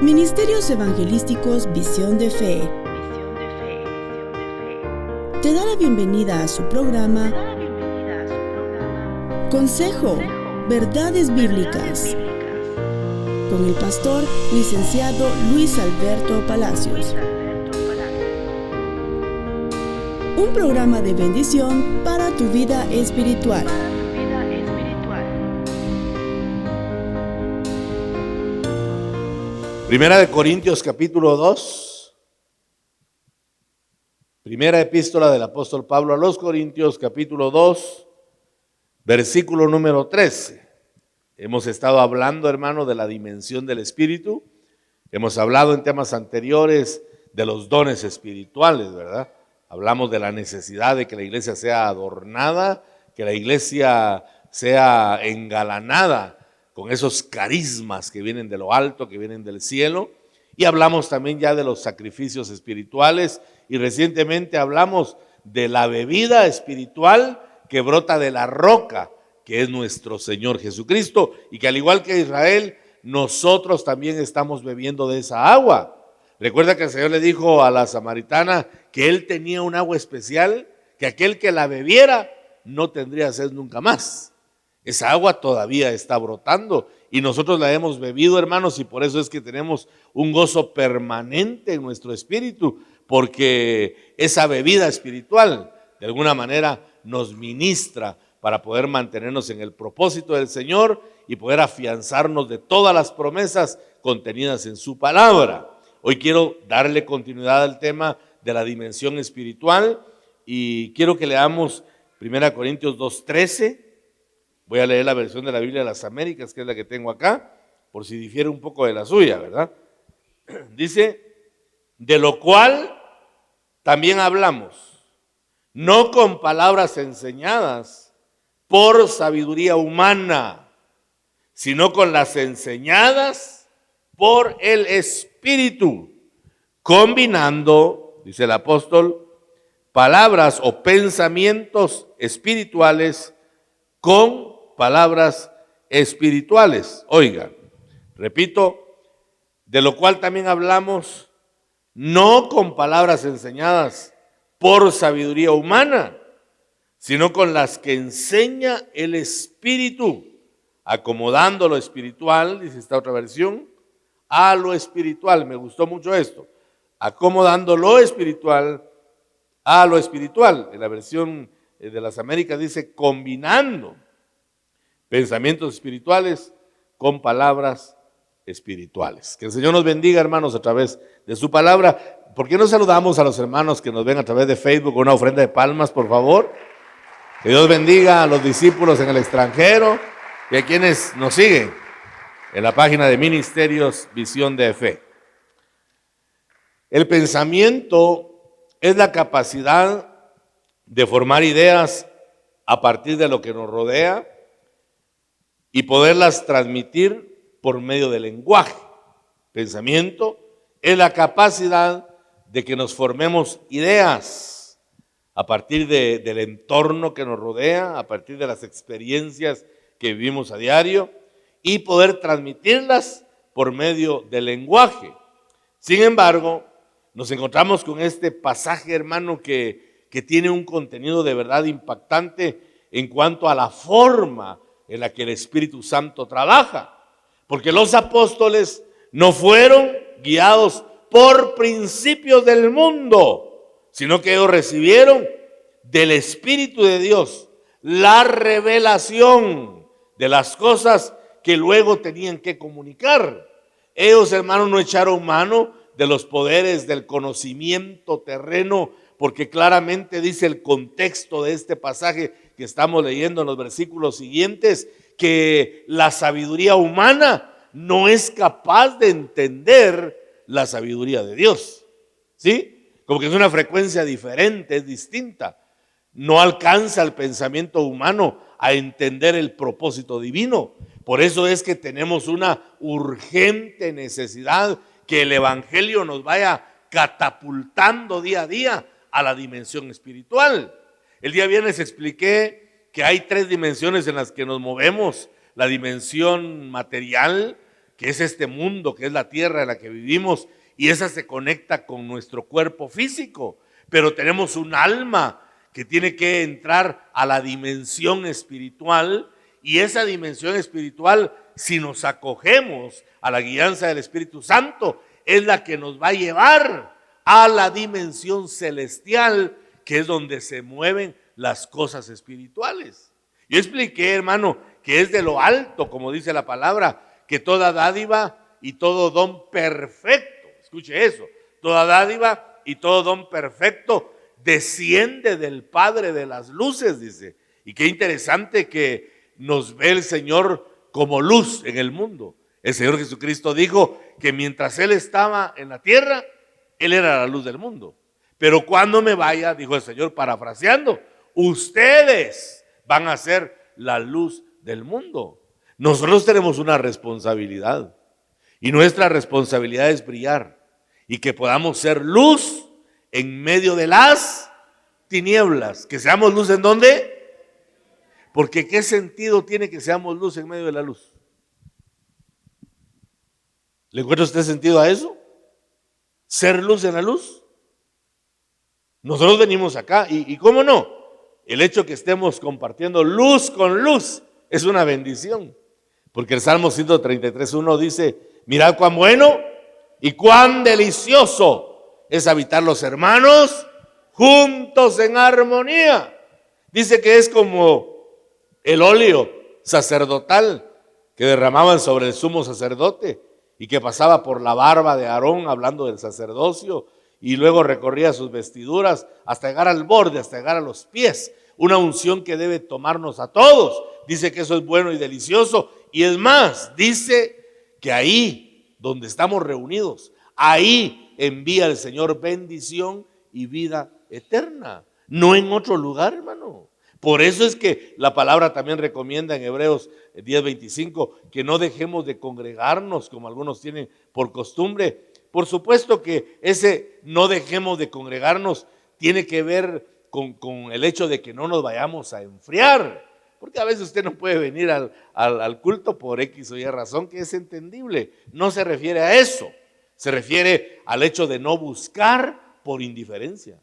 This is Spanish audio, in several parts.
Ministerios Evangelísticos Visión de Fe te da la bienvenida a su programa Consejo, Verdades Bíblicas, con el pastor licenciado Luis Alberto Palacios. Un programa de bendición para tu vida espiritual. Primera de Corintios capítulo 2. Primera epístola del apóstol Pablo a los Corintios capítulo 2, versículo número 13. Hemos estado hablando, hermano, de la dimensión del Espíritu. Hemos hablado en temas anteriores de los dones espirituales, ¿verdad? Hablamos de la necesidad de que la iglesia sea adornada, que la iglesia sea engalanada con esos carismas que vienen de lo alto, que vienen del cielo. Y hablamos también ya de los sacrificios espirituales y recientemente hablamos de la bebida espiritual que brota de la roca, que es nuestro Señor Jesucristo, y que al igual que Israel, nosotros también estamos bebiendo de esa agua. Recuerda que el Señor le dijo a la samaritana que Él tenía un agua especial, que aquel que la bebiera no tendría sed nunca más. Esa agua todavía está brotando y nosotros la hemos bebido, hermanos, y por eso es que tenemos un gozo permanente en nuestro espíritu, porque esa bebida espiritual de alguna manera nos ministra para poder mantenernos en el propósito del Señor y poder afianzarnos de todas las promesas contenidas en su palabra. Hoy quiero darle continuidad al tema de la dimensión espiritual y quiero que leamos 1 Corintios 2:13. Voy a leer la versión de la Biblia de las Américas, que es la que tengo acá, por si difiere un poco de la suya, ¿verdad? Dice, de lo cual también hablamos, no con palabras enseñadas por sabiduría humana, sino con las enseñadas por el Espíritu, combinando, dice el apóstol, palabras o pensamientos espirituales con palabras espirituales. Oiga, repito, de lo cual también hablamos, no con palabras enseñadas por sabiduría humana, sino con las que enseña el Espíritu, acomodando lo espiritual, dice esta otra versión, a lo espiritual. Me gustó mucho esto, acomodando lo espiritual a lo espiritual. En la versión de las Américas dice combinando pensamientos espirituales con palabras espirituales. Que el Señor nos bendiga, hermanos, a través de su palabra. ¿Por qué no saludamos a los hermanos que nos ven a través de Facebook con una ofrenda de palmas, por favor? Que Dios bendiga a los discípulos en el extranjero y a quienes nos siguen en la página de Ministerios Visión de Fe. El pensamiento es la capacidad de formar ideas a partir de lo que nos rodea y poderlas transmitir por medio del lenguaje. Pensamiento es la capacidad de que nos formemos ideas a partir del entorno que nos rodea, a partir de las experiencias que vivimos a diario y poder transmitirlas por medio del lenguaje. Sin embargo, nos encontramos con este pasaje, hermano, que tiene un contenido de verdad impactante en cuanto a la forma en la que el Espíritu Santo trabaja, porque los apóstoles no fueron guiados por principios del mundo, sino que ellos recibieron del Espíritu de Dios la revelación de las cosas que luego tenían que comunicar. Ellos, hermanos, no echaron mano de los poderes del conocimiento terreno, porque claramente dice el contexto de este pasaje que estamos leyendo en los versículos siguientes, que la sabiduría humana no es capaz de entender la sabiduría de Dios, ¿sí? Como que es una frecuencia diferente, es distinta. No alcanza el pensamiento humano a entender el propósito divino. Por eso es que tenemos una urgente necesidad que el Evangelio nos vaya catapultando día a día a la dimensión espiritual. El día viernes expliqué que hay tres dimensiones en las que nos movemos: la dimensión material, que es este mundo, que es la tierra en la que vivimos, y esa se conecta con nuestro cuerpo físico, pero tenemos un alma que tiene que entrar a la dimensión espiritual, y esa dimensión espiritual, si nos acogemos a la guianza del Espíritu Santo, es la que nos va a llevar a la dimensión celestial, que es donde se mueven las cosas espirituales. Yo expliqué, hermano, que es de lo alto, como dice la palabra, que toda dádiva y todo don perfecto, escuche eso, toda dádiva y todo don perfecto desciende del Padre de las luces, dice. Y qué interesante que nos ve el Señor como luz en el mundo. El Señor Jesucristo dijo que mientras Él estaba en la tierra, Él era la luz del mundo. Pero cuando me vaya, dijo el Señor parafraseando, ustedes van a ser la luz del mundo. Nosotros tenemos una responsabilidad, y nuestra responsabilidad es brillar y que podamos ser luz en medio de las tinieblas. Que seamos luz ¿en dónde? Porque ¿qué sentido tiene que seamos luz en medio de la luz? ¿Le encuentra usted sentido a eso? ¿Ser luz en la luz? Nosotros venimos acá y ¿cómo no? El hecho que estemos compartiendo luz con luz es una bendición. Porque el Salmo 133:1 dice, mirad cuán bueno y cuán delicioso es habitar los hermanos juntos en armonía. Dice que es como el óleo sacerdotal que derramaban sobre el sumo sacerdote y que pasaba por la barba de Aarón, hablando del sacerdocio, y luego recorría sus vestiduras hasta llegar al borde, hasta llegar a los pies. Una unción que debe tomarnos a todos. Dice que eso es bueno y delicioso. Y es más, dice que ahí donde estamos reunidos, ahí envía el Señor bendición y vida eterna. No en otro lugar, hermano. Por eso es que la palabra también recomienda en Hebreos 10:25 que no dejemos de congregarnos como algunos tienen por costumbre. Por supuesto que ese no dejemos de congregarnos tiene que ver con el hecho de que no nos vayamos a enfriar. Porque a veces usted no puede venir al culto por X o Y razón, que es entendible. No se refiere a eso. Se refiere al hecho de no buscar por indiferencia.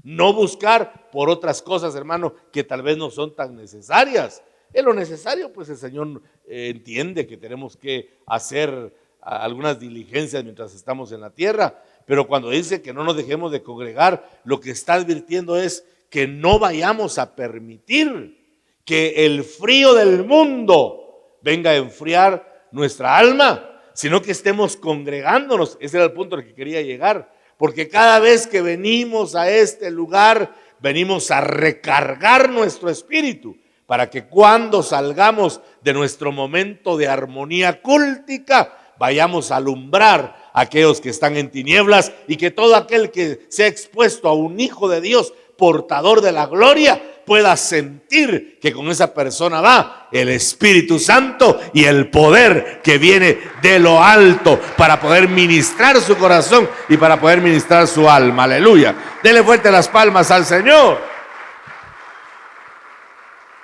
No buscar por otras cosas, hermano, que tal vez no son tan necesarias. En lo necesario, pues el Señor entiende que tenemos que hacer algunas diligencias mientras estamos en la tierra. Pero cuando dice que no nos dejemos de congregar, lo que está advirtiendo es que no vayamos a permitir que el frío del mundo venga a enfriar nuestra alma, sino que estemos congregándonos. Ese era el punto al que quería llegar. Porque cada vez que venimos a este lugar, venimos a recargar nuestro espíritu para que cuando salgamos de nuestro momento de armonía cúltica, vayamos a alumbrar a aquellos que están en tinieblas y que todo aquel que sea expuesto a un hijo de Dios, portador de la gloria, pueda sentir que con esa persona va el Espíritu Santo y el poder que viene de lo alto para poder ministrar su corazón y para poder ministrar su alma. Aleluya. Dele fuerte las palmas al Señor.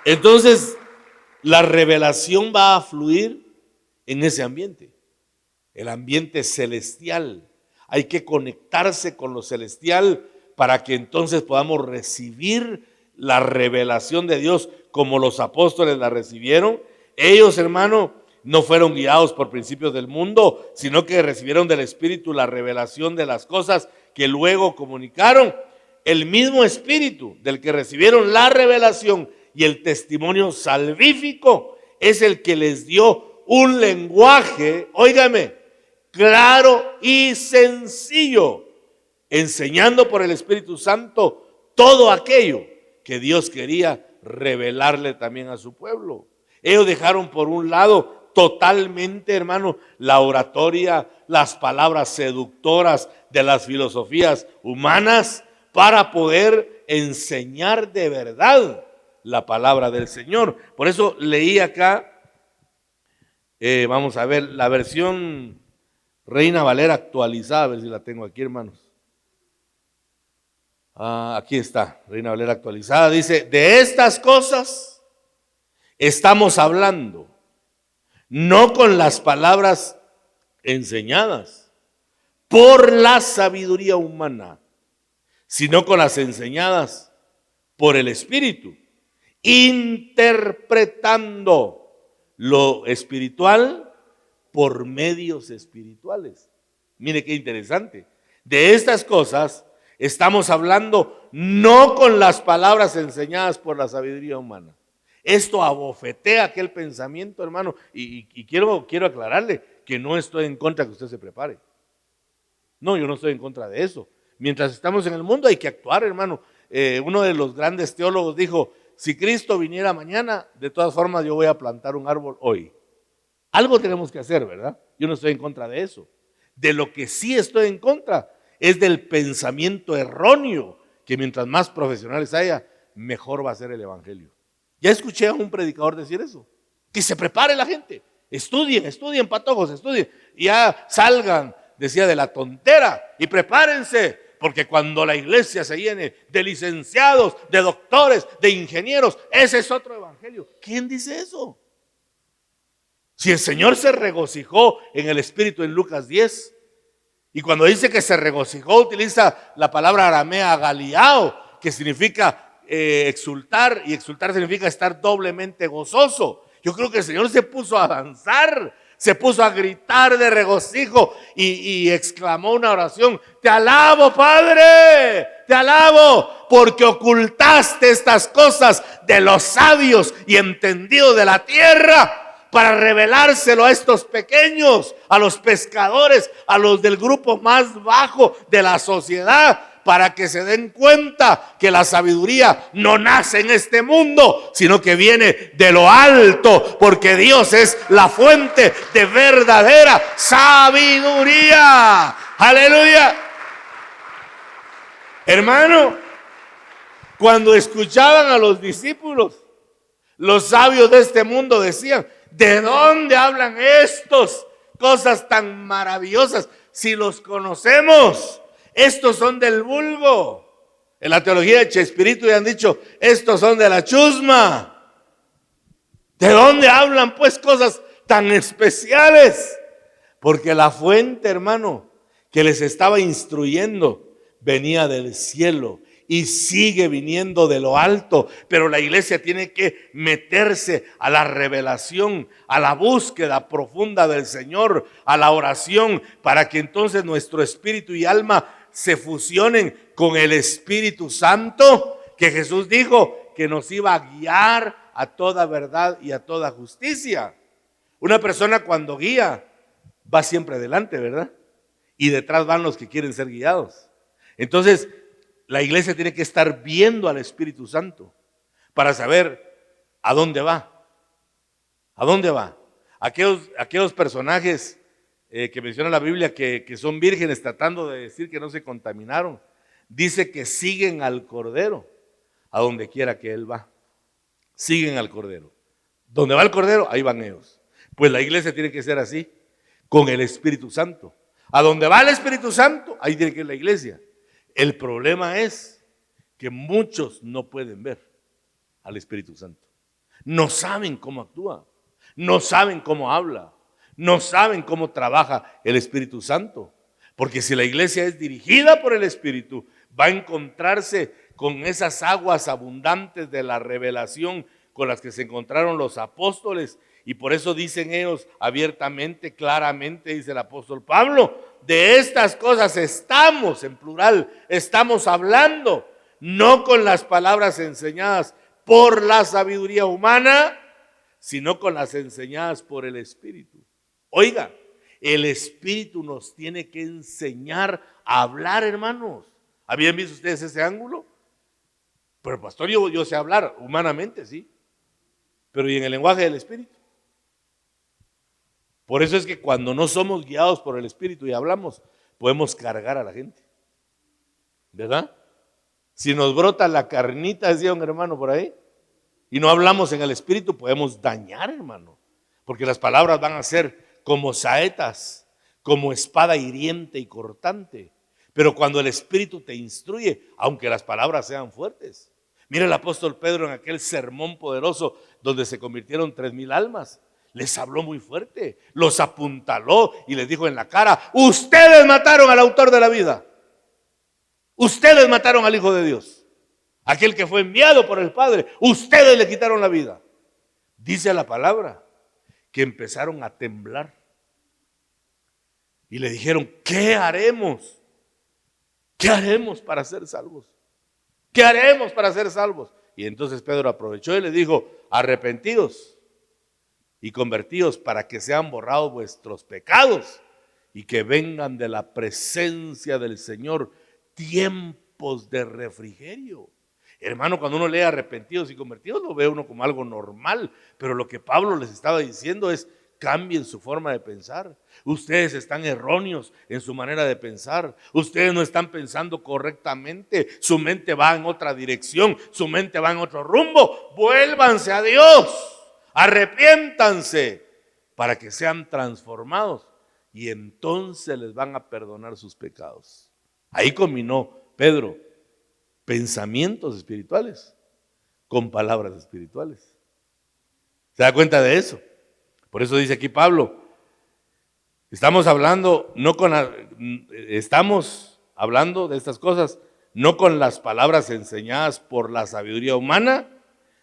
Entonces, la revelación va a fluir en ese ambiente, el ambiente celestial. Hay que conectarse con lo celestial para que entonces podamos recibir la revelación de Dios como los apóstoles la recibieron. Ellos, hermano, no fueron guiados por principios del mundo, sino que recibieron del Espíritu la revelación de las cosas que luego comunicaron. El mismo Espíritu del que recibieron la revelación y el testimonio salvífico es el que les dio un lenguaje, óigame, claro y sencillo, enseñando por el Espíritu Santo todo aquello que Dios quería revelarle también a su pueblo. Ellos dejaron por un lado totalmente, hermano, la oratoria, las palabras seductoras de las filosofías humanas para poder enseñar de verdad la palabra del Señor. Por eso leí acá, vamos a ver, la versión Reina Valera actualizada, a ver si la tengo aquí, hermanos. Aquí está, Reina Valera actualizada, dice, de estas cosas estamos hablando, no con las palabras enseñadas por la sabiduría humana, sino con las enseñadas por el Espíritu, interpretando lo espiritual por medios espirituales. Mire qué interesante. De estas cosas estamos hablando no con las palabras enseñadas por la sabiduría humana. Esto abofetea aquel pensamiento, hermano, y quiero aclararle que no estoy en contra de que usted se prepare. No, yo no estoy en contra de eso. Mientras estamos en el mundo hay que actuar, hermano. Uno de los grandes teólogos dijo, si Cristo viniera mañana, de todas formas yo voy a plantar un árbol hoy. Algo tenemos que hacer, ¿verdad? Yo no estoy en contra de eso. De lo que sí estoy en contra es del pensamiento erróneo, que mientras más profesionales haya, mejor va a ser el evangelio. Ya escuché a un predicador decir eso, que se prepare la gente, estudien patojos, estudien, y ya salgan, decía, de la tontera y prepárense, porque cuando la iglesia se llene de licenciados, de doctores, de ingenieros, ese es otro evangelio. ¿Quién dice eso? Si el Señor se regocijó en el Espíritu en Lucas 10, y cuando dice que se regocijó, utiliza la palabra aramea galiao, que significa exultar, y exultar significa estar doblemente gozoso. Yo creo que el Señor se puso a danzar, se puso a gritar de regocijo y exclamó una oración: te alabo, Padre, te alabo, porque ocultaste estas cosas de los sabios y entendidos de la tierra, para revelárselo a estos pequeños, a los pescadores, a los del grupo más bajo de la sociedad, para que se den cuenta que la sabiduría no nace en este mundo, sino que viene de lo alto, porque Dios es la fuente de verdadera sabiduría. ¡Aleluya! Hermano, cuando escuchaban a los discípulos, los sabios de este mundo decían: ¿de dónde hablan estos cosas tan maravillosas si los conocemos? Estos son del vulgo. En la teología de Chespirito ya han dicho: estos son de la chusma. ¿De dónde hablan pues cosas tan especiales? Porque la fuente, hermano, que les estaba instruyendo venía del cielo y sigue viniendo de lo alto, pero la iglesia tiene que meterse a la revelación, a la búsqueda profunda del Señor, a la oración, para que entonces nuestro espíritu y alma se fusionen con el Espíritu Santo, que Jesús dijo que nos iba a guiar a toda verdad y a toda justicia. Una persona cuando guía va siempre adelante, ¿verdad? Y detrás van los que quieren ser guiados. Entonces, la iglesia tiene que estar viendo al Espíritu Santo para saber a dónde va. ¿A dónde va? Aquellos personajes que menciona la Biblia que son vírgenes, tratando de decir que no se contaminaron, dice que siguen al Cordero a donde quiera que Él va. Siguen al Cordero. Donde va el Cordero, ahí van ellos. Pues la iglesia tiene que ser así, con el Espíritu Santo. A donde va el Espíritu Santo, ahí tiene que ir la iglesia. El problema es que muchos no pueden ver al Espíritu Santo. No saben cómo actúa, no saben cómo habla, no saben cómo trabaja el Espíritu Santo. Porque si la iglesia es dirigida por el Espíritu, va a encontrarse con esas aguas abundantes de la revelación con las que se encontraron los apóstoles. Y por eso dicen ellos abiertamente, claramente, dice el apóstol Pablo: de estas cosas estamos, en plural, estamos hablando, no con las palabras enseñadas por la sabiduría humana, sino con las enseñadas por el Espíritu. Oiga, el Espíritu nos tiene que enseñar a hablar, hermanos. ¿Habían visto ustedes ese ángulo? Pero pastor, yo sé hablar humanamente, sí, pero ¿y en el lenguaje del Espíritu? Por eso es que cuando no somos guiados por el Espíritu y hablamos, podemos cargar a la gente, ¿verdad? Si nos brota la carnita, decía un hermano por ahí, y no hablamos en el Espíritu, podemos dañar, hermano, porque las palabras van a ser como saetas, como espada hiriente y cortante. Pero cuando el Espíritu te instruye, aunque las palabras sean fuertes. Mira el apóstol Pedro en aquel sermón poderoso donde se convirtieron 3,000 almas. les habló muy fuerte, los apuntaló y les dijo en la cara: ustedes mataron al autor de la vida, ustedes mataron al Hijo de Dios, aquel que fue enviado por el Padre, ustedes le quitaron la vida. Dice la palabra que empezaron a temblar y le dijeron: ¿qué haremos? ¿Qué haremos para ser salvos? ¿Qué haremos para ser salvos? Y entonces Pedro aprovechó y le dijo: arrepentidos y convertidos para que sean borrados vuestros pecados y que vengan de la presencia del Señor tiempos de refrigerio. Hermano, cuando uno lee arrepentidos y convertidos, lo ve uno como algo normal, pero lo que Pablo les estaba diciendo es: cambien su forma de pensar. Ustedes están erróneos en su manera de pensar. Ustedes no están pensando correctamente. Su mente va en otra dirección. Su mente va en otro rumbo. Vuélvanse a Dios. Arrepiéntanse para que sean transformados. Y entonces les van a perdonar sus pecados. Ahí combinó Pedro pensamientos espirituales con palabras espirituales. ¿Se da cuenta de eso? Por eso dice aquí Pablo: estamos hablando de estas cosas no con las palabras enseñadas por la sabiduría humana,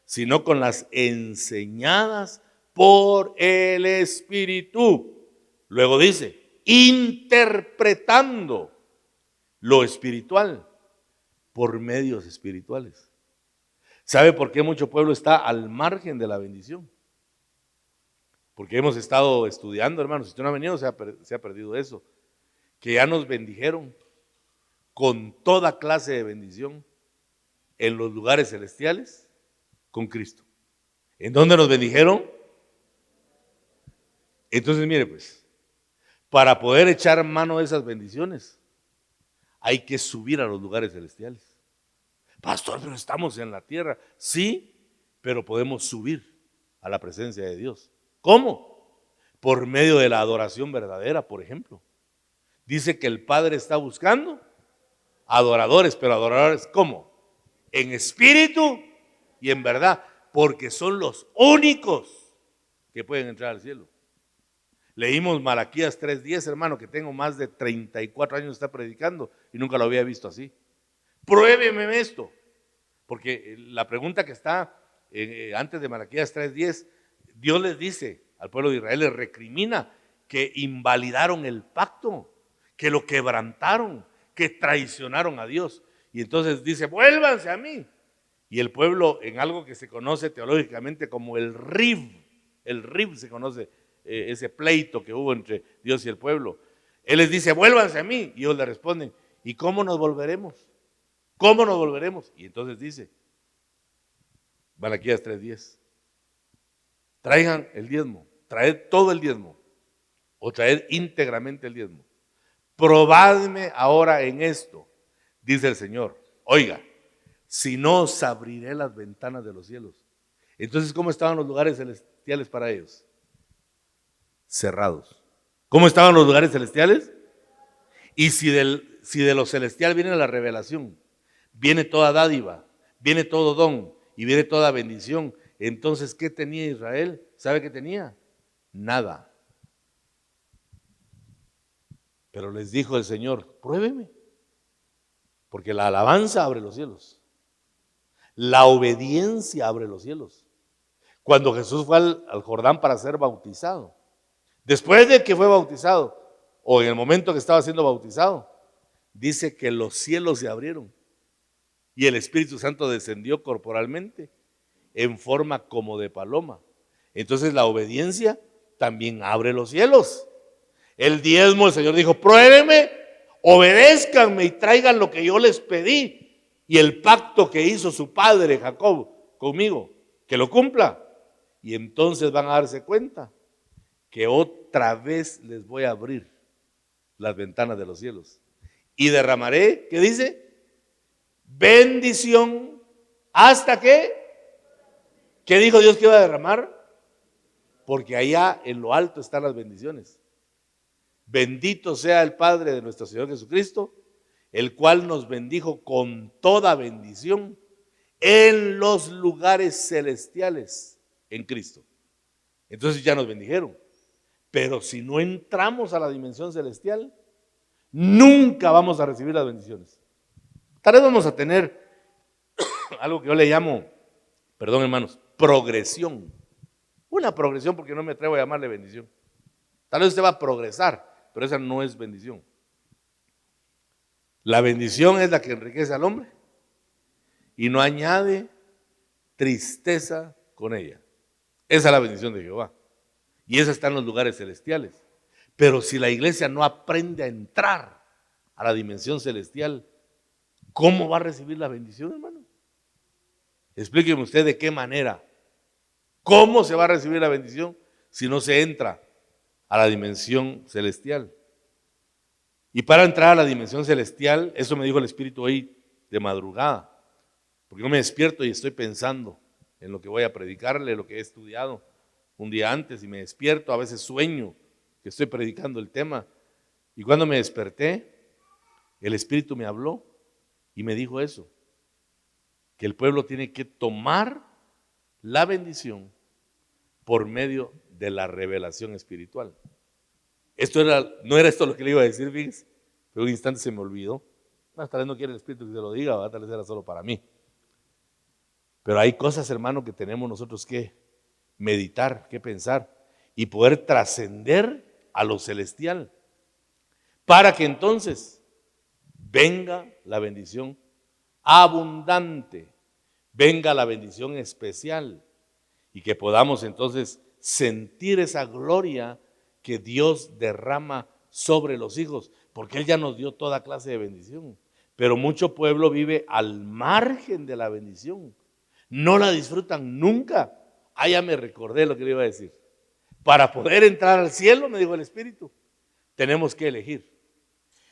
sino con las enseñadas por el Espíritu. Luego dice: interpretando lo espiritual por medios espirituales. ¿Sabe por qué mucho pueblo está al margen de la bendición? Porque hemos estado estudiando, hermanos. Si usted no ha venido, se ha perdido eso. Que ya nos bendijeron con toda clase de bendición en los lugares celestiales con Cristo. ¿En dónde nos bendijeron? Entonces, mire pues, para poder echar mano de esas bendiciones, hay que subir a los lugares celestiales. Pastor, pero estamos en la tierra. Sí, pero podemos subir a la presencia de Dios. ¿Cómo? Por medio de la adoración verdadera, por ejemplo. Dice que el Padre está buscando adoradores, pero adoradores ¿cómo? En espíritu y en verdad, porque son los únicos que pueden entrar al cielo. Leímos Malaquías 3:10, hermano, que tengo más de 34 años de estar predicando y nunca lo había visto así. Pruébeme esto, porque la pregunta que está antes de Malaquías 3:10, Dios les dice al pueblo de Israel, les recrimina que invalidaron el pacto, que lo quebrantaron, que traicionaron a Dios. Y entonces dice: vuélvanse a mí. Y el pueblo, en algo que se conoce teológicamente como el rib se conoce, ese pleito que hubo entre Dios y el pueblo. Él les dice: vuélvanse a mí. Y ellos le responden: ¿y cómo nos volveremos? ¿Cómo nos volveremos? Y entonces dice Malaquías 3:10, traigan el diezmo, traed todo el diezmo, o traed íntegramente el diezmo. Probadme ahora en esto, dice el Señor. Oiga, si no, os abriré las ventanas de los cielos. Entonces, ¿cómo estaban los lugares celestiales para ellos? Cerrados. ¿Cómo estaban los lugares celestiales? Y si de lo celestial viene la revelación, viene toda dádiva, viene todo don y viene toda bendición, entonces, ¿qué tenía Israel? ¿Sabe qué tenía? Nada. Pero les dijo el Señor: pruébeme, porque la alabanza abre los cielos, la obediencia abre los cielos. Cuando Jesús fue al Jordán para ser bautizado, después de que fue bautizado, o en el momento que estaba siendo bautizado, dice que los cielos se abrieron y el Espíritu Santo descendió corporalmente en forma como de paloma. Entonces la obediencia también abre los cielos. El diezmo, el Señor dijo: pruébenme, obedézcanme y traigan lo que yo les pedí. Y el pacto que hizo su padre Jacob conmigo, que lo cumpla. Y entonces van a darse cuenta que otra vez les voy a abrir las ventanas de los cielos. Y derramaré, ¿qué dice? Bendición. ¿Hasta qué? ¿Qué dijo Dios que iba a derramar? Porque allá en lo alto están las bendiciones. Bendito sea el Padre de nuestro Señor Jesucristo, el cual nos bendijo con toda bendición en los lugares celestiales en Cristo. Entonces ya nos bendijeron. Pero si no entramos a la dimensión celestial, nunca vamos a recibir las bendiciones. Tal vez vamos a tener algo que yo le llamo, perdón hermanos, progresión. Una progresión, porque no me atrevo a llamarle bendición. Tal vez usted va a progresar, pero esa no es bendición. La bendición es la que enriquece al hombre y no añade tristeza con ella. Esa es la bendición de Jehová. Y esa está en los lugares celestiales. Pero si la iglesia no aprende a entrar a la dimensión celestial, ¿cómo va a recibir la bendición, hermano? Explíqueme usted de qué manera. ¿Cómo se va a recibir la bendición si no se entra a la dimensión celestial? Y para entrar a la dimensión celestial, eso me dijo el Espíritu hoy de madrugada, porque yo me despierto y estoy pensando en lo que voy a predicarle, lo que he estudiado un día antes, y me despierto, a veces sueño que estoy predicando el tema, y cuando me desperté, el Espíritu me habló y me dijo eso, que el pueblo tiene que tomar la bendición por medio de la revelación espiritual. No era esto lo que le iba a decir, fíjense, pero un instante se me olvidó. Tal vez no quiere el Espíritu que se lo diga, tal vez era solo para mí. Pero hay cosas, hermano, que tenemos nosotros que meditar, que pensar y poder trascender a lo celestial, para que entonces venga la bendición abundante, venga la bendición especial y que podamos entonces sentir esa gloria que Dios derrama sobre los hijos, porque Él ya nos dio toda clase de bendición, pero mucho pueblo vive al margen de la bendición, no la disfrutan nunca. Ya me recordé lo que le iba a decir. Para poder entrar al cielo, me dijo el Espíritu, tenemos que elegir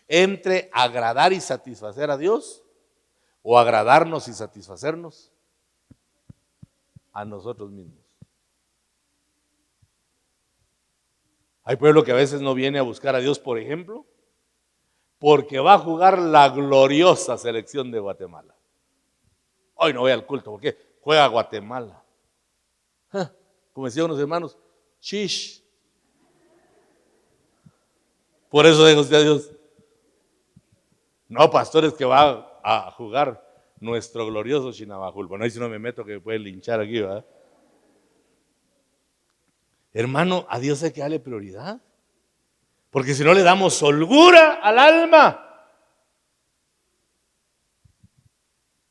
entre agradar y satisfacer a Dios o agradarnos y satisfacernos a nosotros mismos. Hay pueblo que a veces no viene a buscar a Dios, por ejemplo, porque va a jugar la gloriosa selección de Guatemala. Hoy no voy al culto, porque juega Guatemala. Como decían unos hermanos, chish. Por eso deja usted a Dios. No, pastores, que va a jugar nuestro glorioso Chinabajul. Bueno, ahí si no me meto que me pueden linchar aquí, ¿verdad? Hermano, a Dios hay que darle prioridad, porque si no le damos holgura al alma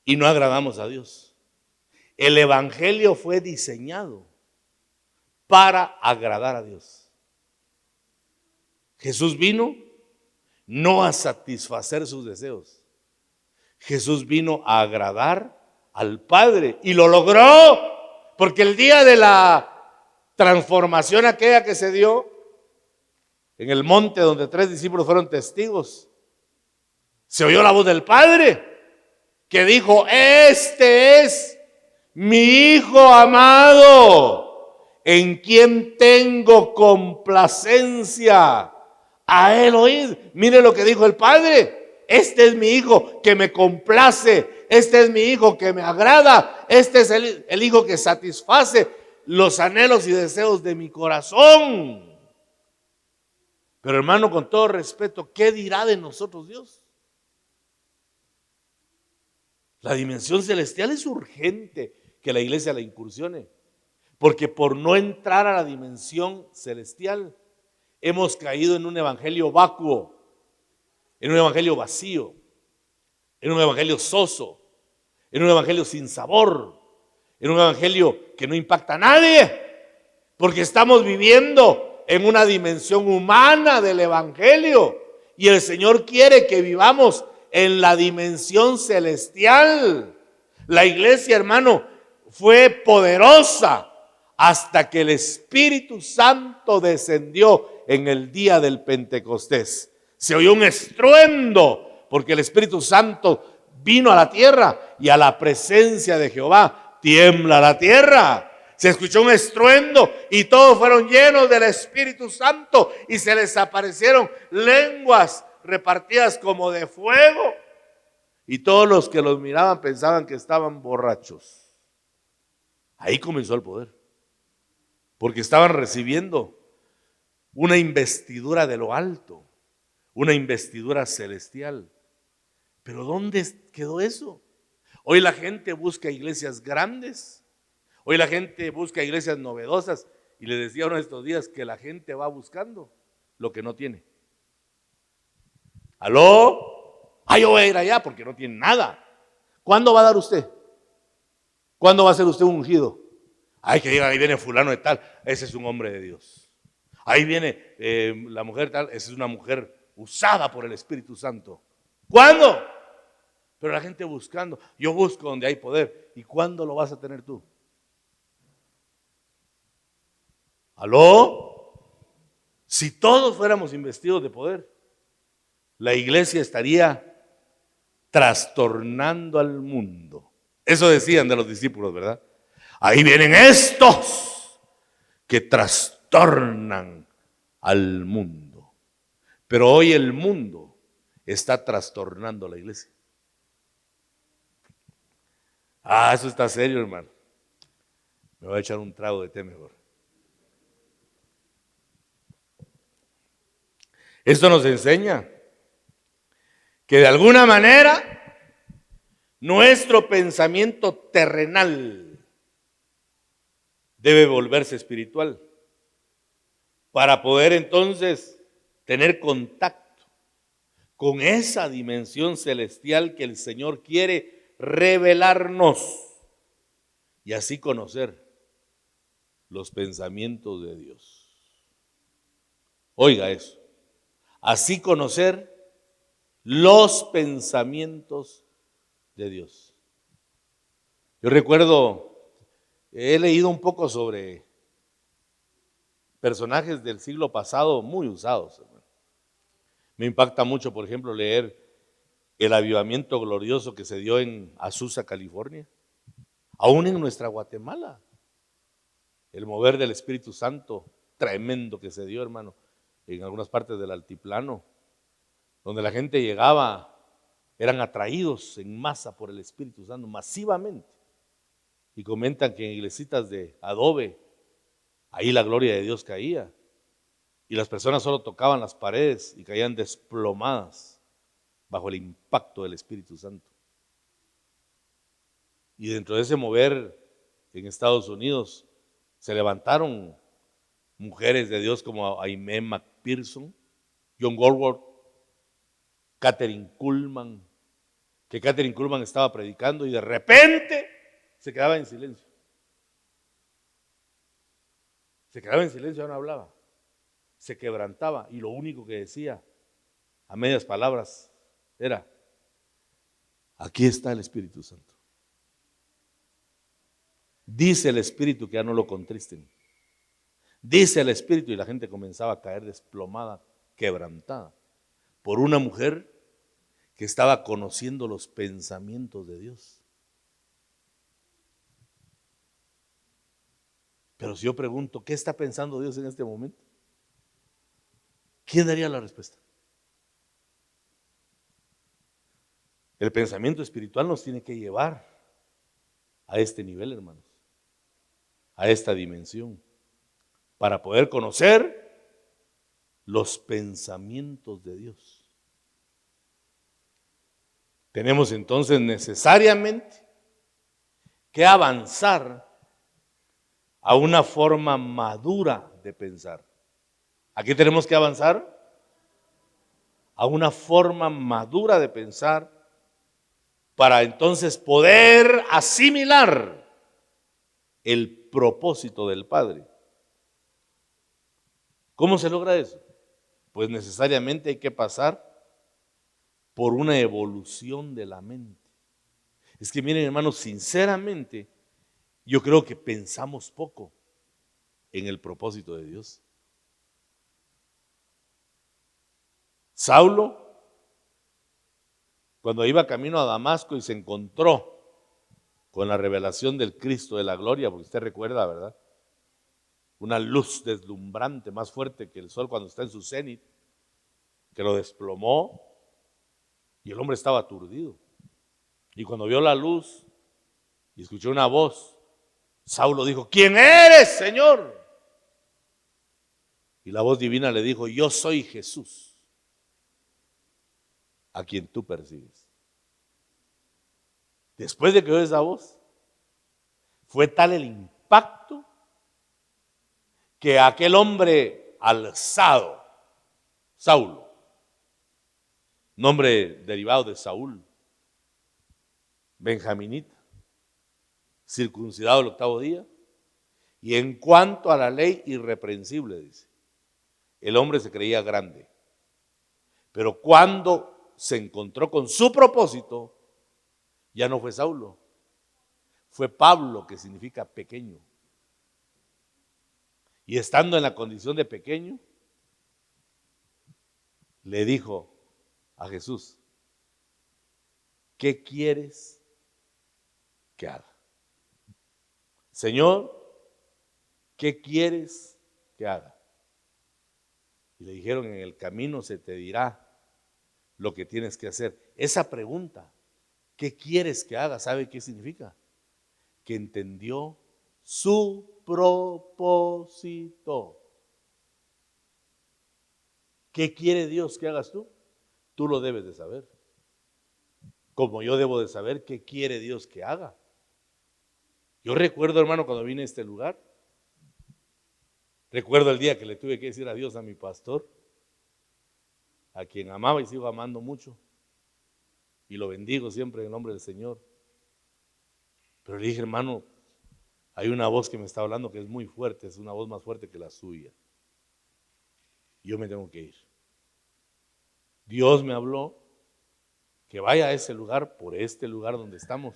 y no agradamos a Dios. El evangelio fue diseñado para agradar a Dios. Jesús vino no a satisfacer sus deseos. Jesús vino a agradar al Padre y lo logró, porque el día de la transformación aquella que se dio en el monte donde 3 discípulos fueron testigos, se oyó la voz del Padre que dijo: este es mi Hijo amado, en quien tengo complacencia. A Él oíd. Mire lo que dijo el Padre: este es mi Hijo que me complace, este es mi Hijo que me agrada, este es el Hijo que satisface los anhelos y deseos de mi corazón. Pero hermano, con todo respeto, ¿qué dirá de nosotros Dios? La dimensión celestial es urgente que la iglesia la incursione, porque por no entrar a la dimensión celestial hemos caído en un evangelio vacuo, en un evangelio vacío, en un evangelio soso, en un evangelio sin sabor, en un evangelio que no impacta a nadie, porque estamos viviendo en una dimensión humana del evangelio y el Señor quiere que vivamos en la dimensión celestial. La iglesia, hermano, fue poderosa hasta que el Espíritu Santo descendió en el día del Pentecostés. Se oyó un estruendo porque el Espíritu Santo vino a la tierra y a la presencia de Jehová tiembla la tierra. Se escuchó un estruendo y todos fueron llenos del Espíritu Santo y se les aparecieron lenguas repartidas como de fuego. Y todos los que los miraban pensaban que estaban borrachos. Ahí comenzó el poder. porque estaban recibiendo una investidura de lo alto, una investidura celestial. Pero ¿dónde quedó eso? Hoy la gente busca iglesias grandes, hoy la gente busca iglesias novedosas, y le decía uno de estos días que la gente va buscando lo que no tiene. ¿Aló? Yo voy a ir allá porque no tiene nada. ¿Cuándo va a dar usted? ¿Cuándo va a ser usted un ungido? Que diga, ahí viene fulano de tal, ese es un hombre de Dios. Ahí viene la mujer tal, esa es una mujer usada por el Espíritu Santo. ¿Cuándo? Pero la gente buscando, yo busco donde hay poder. ¿Y cuándo lo vas a tener tú? ¿Aló? Si todos fuéramos investidos de poder, la iglesia estaría trastornando al mundo. Eso decían de los discípulos, ¿verdad? Ahí vienen estos que trastornan al mundo. Pero hoy el mundo está trastornando a la iglesia. Eso está serio, hermano. Me voy a echar un trago de té mejor. Esto nos enseña que de alguna manera nuestro pensamiento terrenal debe volverse espiritual para poder entonces tener contacto con esa dimensión celestial que el Señor quiere revelarnos y así conocer los pensamientos de Dios. Oiga eso, así conocer los pensamientos de Dios. Yo recuerdo, he leído un poco sobre personajes del siglo pasado muy usados. Me impacta mucho, por ejemplo, leer el avivamiento glorioso que se dio en Azusa, California, aún en nuestra Guatemala. El mover del Espíritu Santo tremendo que se dio, hermano, en algunas partes del altiplano, donde la gente llegaba, eran atraídos en masa por el Espíritu Santo, masivamente. Y comentan que en iglesitas de adobe, ahí la gloria de Dios caía. Y las personas solo tocaban las paredes y caían desplomadas bajo el impacto del Espíritu Santo. Y dentro de ese mover en Estados Unidos se levantaron mujeres de Dios como Aimee McPherson, John Goldworth, Catherine Kuhlman, que Catherine Kuhlman estaba predicando y de repente se quedaba en silencio. Se quedaba en silencio, no hablaba. Se quebrantaba y lo único que decía a medias palabras era: aquí está el Espíritu Santo. Dice el Espíritu que ya no lo contristen. Dice el Espíritu, y la gente comenzaba a caer desplomada, quebrantada, por una mujer que estaba conociendo los pensamientos de Dios. Pero si yo pregunto, ¿qué está pensando Dios en este momento? ¿Quién daría la respuesta? El pensamiento espiritual nos tiene que llevar a este nivel, hermanos, a esta dimensión, para poder conocer los pensamientos de Dios. Tenemos entonces necesariamente que avanzar a una forma madura de pensar. Aquí tenemos que avanzar a una forma madura de pensar para entonces poder asimilar el propósito del Padre. ¿Cómo se logra eso? Pues necesariamente hay que pasar por una evolución de la mente. Es que miren, hermanos, sinceramente, yo creo que pensamos poco en el propósito de Dios. Saulo, cuando iba camino a Damasco y se encontró con la revelación del Cristo de la gloria, porque usted recuerda, ¿verdad? Una luz deslumbrante, más fuerte que el sol cuando está en su cenit, que lo desplomó, y el hombre estaba aturdido. Y cuando vio la luz y escuchó una voz, Saulo dijo: ¿quién eres, Señor? Y la voz divina le dijo: yo soy Jesús, a quien tú persigues. Después de que oyó esa voz, fue tal el impacto que aquel hombre alzado, Saulo, nombre derivado de Saúl, benjaminita, circuncidado el 8º día, y en cuanto a la ley, irreprensible, dice. El hombre se creía grande, pero cuando se encontró con su propósito, ya no fue Saulo, fue Pablo, que significa pequeño. Y estando en la condición de pequeño, le dijo a Jesús: ¿qué quieres que haga? Señor, ¿qué quieres que haga? Y le dijeron: en el camino se te dirá lo que tienes que hacer. Esa pregunta, ¿qué quieres que haga? ¿Sabe qué significa? Que entendió su propósito. ¿Qué quiere Dios que hagas tú? Tú lo debes de saber. Como yo debo de saber qué quiere Dios que haga. Yo recuerdo, hermano, cuando vine a este lugar, recuerdo el día que le tuve que decir adiós a mi pastor, a quien amaba y sigo amando mucho, y lo bendigo siempre en el nombre del Señor. Pero le dije: hermano, hay una voz que me está hablando que es muy fuerte, es una voz más fuerte que la suya. Yo me tengo que ir. Dios me habló que vaya a ese lugar, por este lugar donde estamos,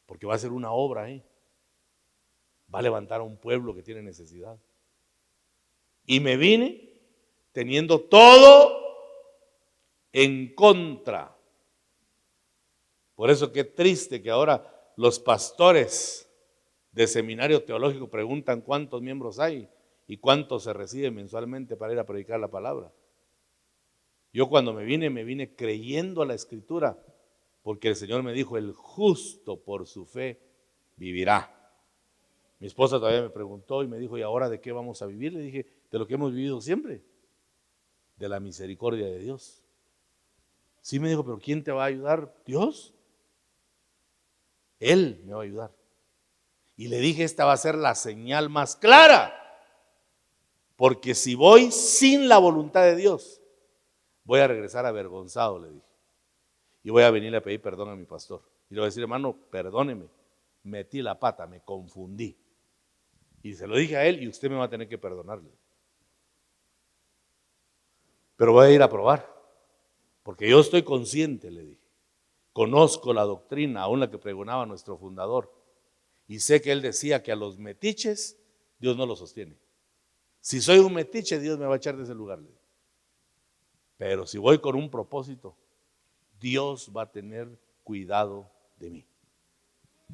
porque va a ser una obra ahí. Va a levantar a un pueblo que tiene necesidad. Y me vine teniendo todo en contra. Por eso qué triste que ahora los pastores de seminario teológico preguntan cuántos miembros hay y cuántos se reciben mensualmente para ir a predicar la palabra. Yo cuando me vine creyendo a la Escritura, porque el Señor me dijo: el justo por su fe vivirá. Mi esposa todavía me preguntó y me dijo: ¿y ahora de qué vamos a vivir? Le dije: de lo que hemos vivido siempre, de la misericordia de Dios. Sí, me dijo: ¿pero quién te va a ayudar? Dios. Él me va a ayudar. Y le dije: esta va a ser la señal más clara, porque si voy sin la voluntad de Dios, voy a regresar avergonzado, le dije, y voy a venirle a pedir perdón a mi pastor. Y le voy a decir: hermano, perdóneme, metí la pata, me confundí. Y se lo dije a él, y usted me va a tener que perdonarle. Pero voy a ir a probar, porque yo estoy consciente, le dije. Conozco la doctrina, aún la que pregonaba nuestro fundador, y sé que él decía que a los metiches Dios no los sostiene. Si soy un metiche, Dios me va a echar de ese lugar, le dije. Pero si voy con un propósito, Dios va a tener cuidado de mí.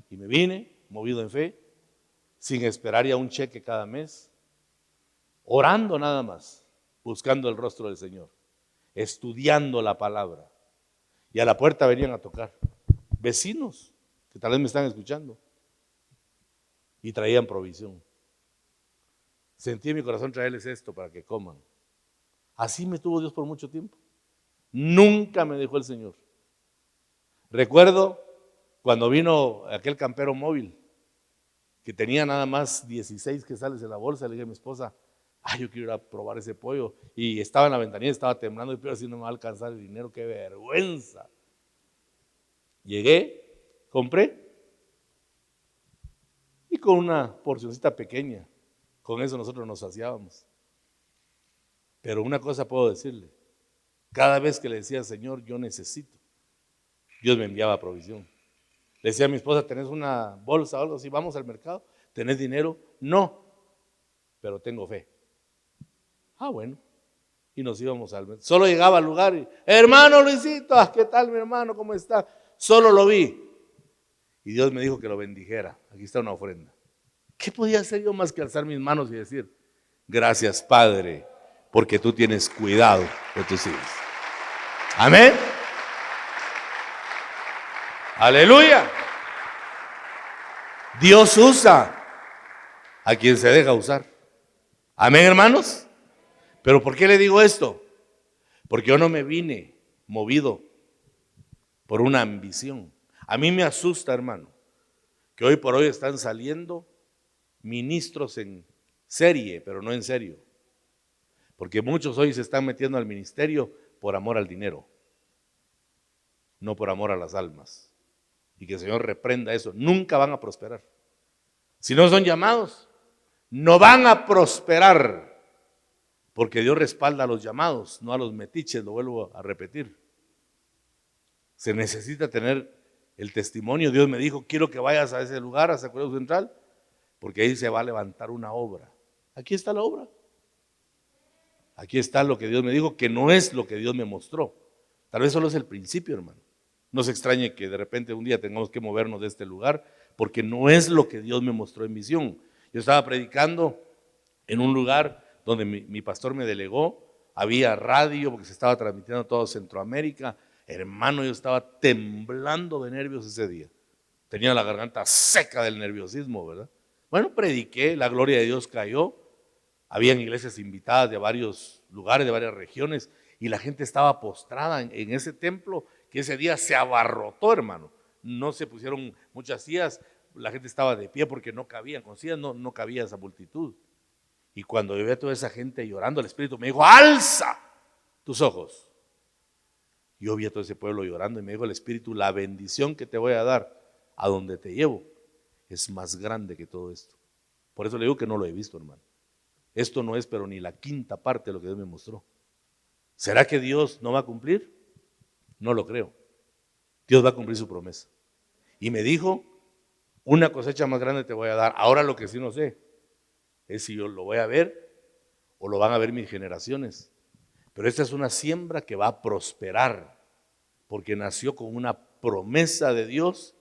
Y me vine movido en fe, sin esperar ya un cheque cada mes, orando nada más, buscando el rostro del Señor, estudiando la palabra. Y a la puerta venían a tocar vecinos que tal vez me están escuchando, y traían provisión. Sentí en mi corazón traerles esto para que coman. Así me tuvo Dios por mucho tiempo. Nunca me dejó el Señor. Recuerdo cuando vino aquel campero móvil, que tenía nada más 16 quetzales en la bolsa. Le dije a mi esposa: yo quiero ir a probar ese pollo. Y estaba en la ventanilla, estaba temblando, y pero si no me va a alcanzar el dinero, qué vergüenza. Llegué, compré, y con una porcioncita pequeña, con eso nosotros nos saciábamos. Pero una cosa puedo decirle: cada vez que le decía: Señor, yo necesito, Dios me enviaba provisión. Le decía a mi esposa: ¿tenés una bolsa o algo así? Vamos al mercado. ¿Tenés dinero? No, pero tengo fe. Bueno. Y nos íbamos al mercado. Solo llegaba al lugar y: hermano Luisito, ¿qué tal, mi hermano? ¿Cómo está? Solo lo vi. Y Dios me dijo que lo bendijera. Aquí está una ofrenda. ¿Qué podía hacer yo más que alzar mis manos y decir: gracias, Padre, porque tú tienes cuidado de tus hijos? Amén. Aleluya. Dios usa a quien se deja usar. Amén, hermanos. Pero ¿por qué le digo esto? Porque yo no me vine movido por una ambición. A mí me asusta, hermano, que hoy por hoy están saliendo ministros en serie, pero no en serio. Porque muchos hoy se están metiendo al ministerio por amor al dinero, no por amor a las almas. Y que el Señor reprenda eso. Nunca van a prosperar. Si no son llamados, no van a prosperar. Porque Dios respalda a los llamados, no a los metiches, lo vuelvo a repetir. Se necesita tener el testimonio. Dios me dijo, quiero que vayas a ese lugar, a Sacuelo Central, porque ahí se va a levantar una obra. Aquí está la obra. Aquí está lo que Dios me dijo, que no es lo que Dios me mostró. Tal vez solo es el principio, hermano. No se extrañe que de repente un día tengamos que movernos de este lugar, porque no es lo que Dios me mostró en visión. Yo estaba predicando en un lugar donde mi pastor me delegó, había radio porque se estaba transmitiendo a todo Centroamérica. Hermano, yo estaba temblando de nervios ese día. Tenía la garganta seca del nerviosismo, ¿verdad? Bueno, prediqué, la gloria de Dios cayó. Habían iglesias invitadas de varios lugares, de varias regiones, y la gente estaba postrada en ese templo que ese día se abarrotó, hermano. No se pusieron muchas sillas, la gente estaba de pie porque no cabían, con sillas no cabía esa multitud. Y cuando yo vi a toda esa gente llorando, el Espíritu me dijo, alza tus ojos. Yo vi a todo ese pueblo llorando y me dijo el Espíritu, la bendición que te voy a dar a donde te llevo es más grande que todo esto. Por eso le digo que no lo he visto, hermano. Esto no es pero ni la quinta parte de lo que Dios me mostró. ¿Será que Dios no va a cumplir? No lo creo. Dios va a cumplir su promesa. Y me dijo, una cosecha más grande te voy a dar. Ahora lo que sí no sé es si yo lo voy a ver o lo van a ver mis generaciones. Pero esta es una siembra que va a prosperar porque nació con una promesa de Dios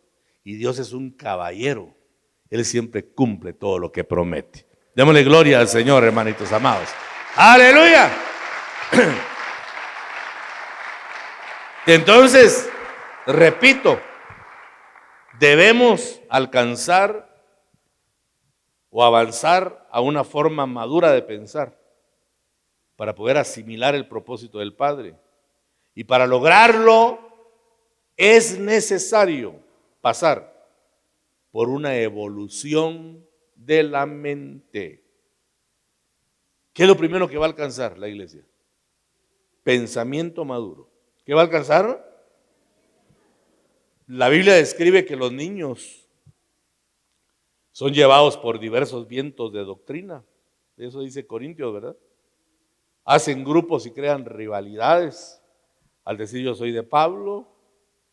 y Dios es un caballero. Él siempre cumple todo lo que promete. Démosle gloria al Señor, hermanitos amados. ¡Aleluya! Entonces, repito, debemos alcanzar o avanzar a una forma madura de pensar para poder asimilar el propósito del Padre. Y para lograrlo es necesario pasar por una evolución de la mente. ¿Qué es lo primero que va a alcanzar la iglesia? Pensamiento maduro. ¿Qué va a alcanzar? La Biblia describe que los niños son llevados por diversos vientos de doctrina. Eso dice Corintios, ¿verdad? Hacen grupos y crean rivalidades. Al decir yo soy de Pablo,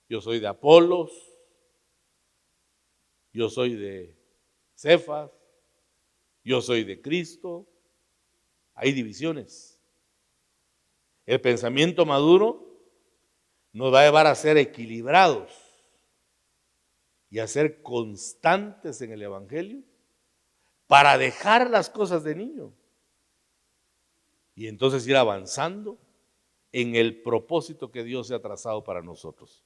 yo soy de Apolos, yo soy de Cefas, yo soy de Cristo. Hay divisiones. El pensamiento maduro nos va a llevar a ser equilibrados y a ser constantes en el Evangelio para dejar las cosas de niño y entonces ir avanzando en el propósito que Dios se ha trazado para nosotros.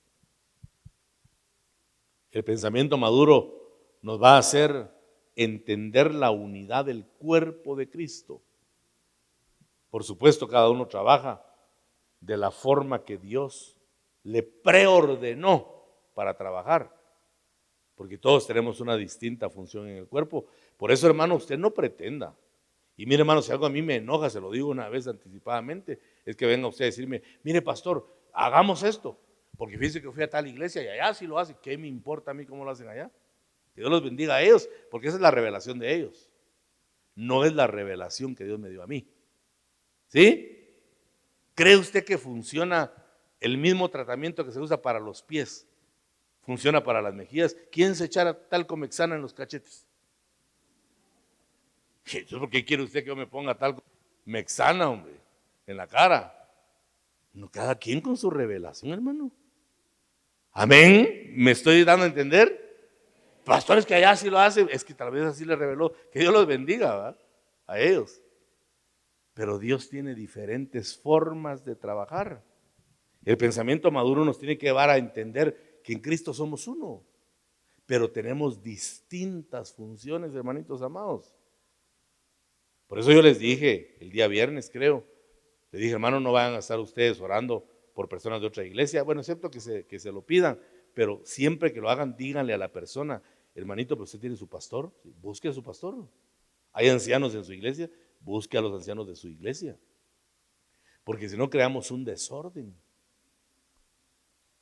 El pensamiento maduro nos va a hacer entender la unidad del cuerpo de Cristo. Por supuesto, cada uno trabaja de la forma que Dios le preordenó para trabajar, porque todos tenemos una distinta función en el cuerpo. Por eso, hermano, usted no pretenda. Y mire, hermano, si algo a mí me enoja, se lo digo una vez anticipadamente, es que venga usted a decirme, mire, pastor, hagamos esto, porque fíjese que fui a tal iglesia y allá sí lo hace. ¿Qué me importa a mí cómo lo hacen allá? Que Dios los bendiga a ellos, porque esa es la revelación de ellos. No es la revelación que Dios me dio a mí. ¿Sí? ¿Cree usted que funciona el mismo tratamiento que se usa para los pies? Funciona para las mejillas. ¿Quién se echara talco Mexana en los cachetes? ¿Por qué quiere usted que yo me ponga talco Mexana, hombre, en la cara? No, cada quien con su revelación, hermano. Amén. ¿Me estoy dando a entender? Pastores que allá sí lo hacen, es que tal vez así les reveló. Que Dios los bendiga, ¿verdad? A ellos. Pero Dios tiene diferentes formas de trabajar. El pensamiento maduro nos tiene que llevar a entender que en Cristo somos uno, pero tenemos distintas funciones, hermanitos amados. Por eso yo les dije el día viernes, creo, les dije, hermano, no vayan a estar ustedes orando por personas de otra iglesia, bueno, excepto que se lo pidan, pero siempre que lo hagan, díganle a la persona, hermanito, pero usted tiene su pastor, busque a su pastor. Hay ancianos en su iglesia, busque a los ancianos de su iglesia, porque si no creamos un desorden.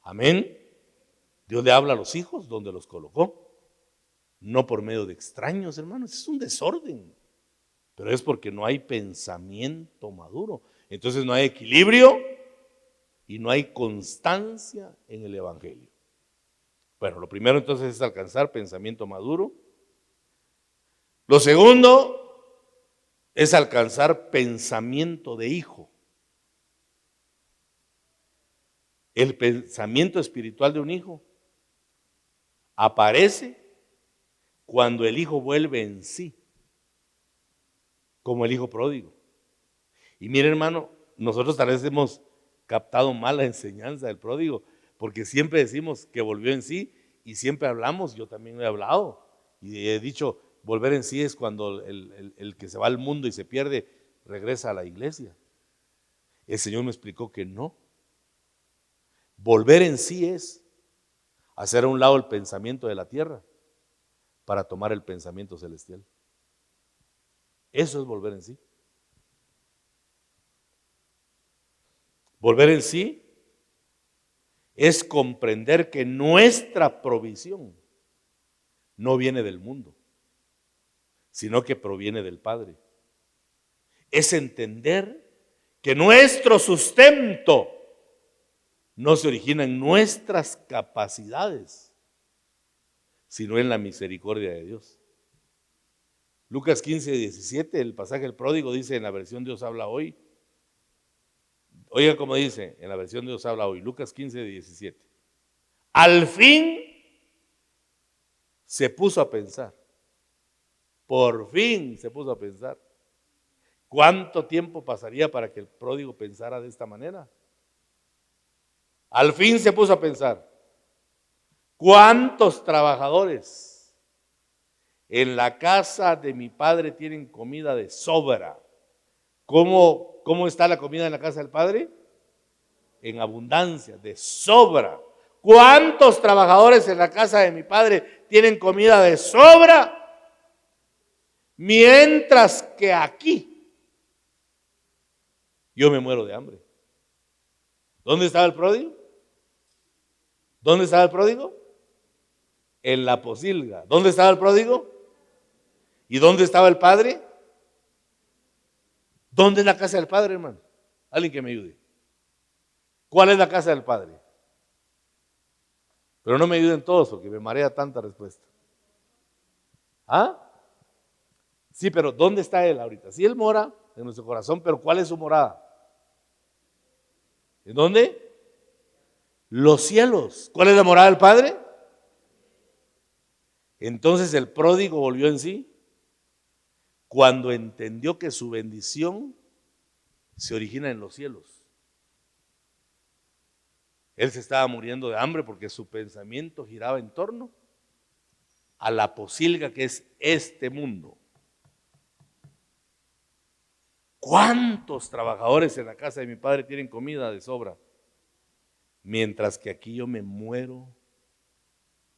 Amén. Dios le habla a los hijos donde los colocó, no por medio de extraños, hermanos, es un desorden, pero es porque no hay pensamiento maduro. Entonces no hay equilibrio y no hay constancia en el evangelio. Bueno, lo primero entonces es alcanzar pensamiento maduro. Lo segundo es alcanzar pensamiento de hijo. El pensamiento espiritual de un hijo aparece cuando el hijo vuelve en sí, como el hijo pródigo. Y mire, hermano, nosotros tal vez hemos captado mal la enseñanza del pródigo, porque siempre decimos que volvió en sí y siempre hablamos, yo también he hablado y he dicho, volver en sí es cuando el que se va al mundo y se pierde, regresa a la iglesia. El Señor me explicó que no. Volver en sí es hacer a un lado el pensamiento de la tierra para tomar el pensamiento celestial. Eso es volver en sí. Volver en sí es comprender que nuestra provisión no viene del mundo, sino que proviene del Padre. Es entender que nuestro sustento no se origina en nuestras capacidades, sino en la misericordia de Dios. Lucas 15:17, el pasaje del pródigo dice en la versión Dios habla hoy. Oiga cómo dice en la versión Dios habla hoy, Lucas 15:17. Al fin se puso a pensar. Por fin se puso a pensar. ¿Cuánto tiempo pasaría para que el pródigo pensara de esta manera? Al fin se puso a pensar. ¿Cuántos trabajadores en la casa de mi padre tienen comida de sobra? ¿Cómo está la comida en la casa del Padre? En abundancia, de sobra. ¿Cuántos trabajadores en la casa de mi Padre tienen comida de sobra? Mientras que aquí yo me muero de hambre. ¿Dónde estaba el pródigo? ¿Dónde estaba el pródigo? En la posilga. ¿Dónde estaba el pródigo? ¿Y dónde estaba el Padre? ¿Dónde es la casa del Padre, hermano? Alguien que me ayude. ¿Cuál es la casa del Padre? Pero no me ayuden todos porque me marea tanta respuesta. ¿Ah? Sí, pero ¿dónde está Él ahorita? Sí, Él mora en nuestro corazón, pero ¿cuál es su morada? ¿En dónde? Los cielos. ¿Cuál es la morada del Padre? Entonces el pródigo volvió en sí cuando entendió que su bendición se origina en los cielos. Él se estaba muriendo de hambre porque su pensamiento giraba en torno a la posilga que es este mundo. ¿Cuántos trabajadores en la casa de mi padre tienen comida de sobra? Mientras que aquí yo me muero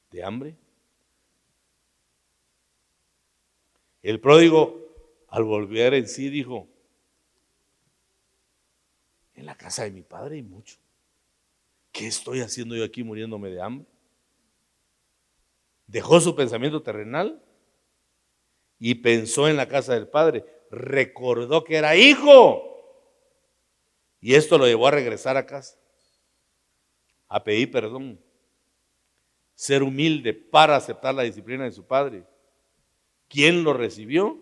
de hambre. El pródigo, al volver en sí, dijo, en la casa de mi padre hay mucho. ¿Qué estoy haciendo yo aquí muriéndome de hambre? Dejó su pensamiento terrenal y pensó en la casa del Padre. Recordó que era hijo. Y esto lo llevó a regresar a casa, a pedir perdón, ser humilde para aceptar la disciplina de su padre. ¿Quién lo recibió?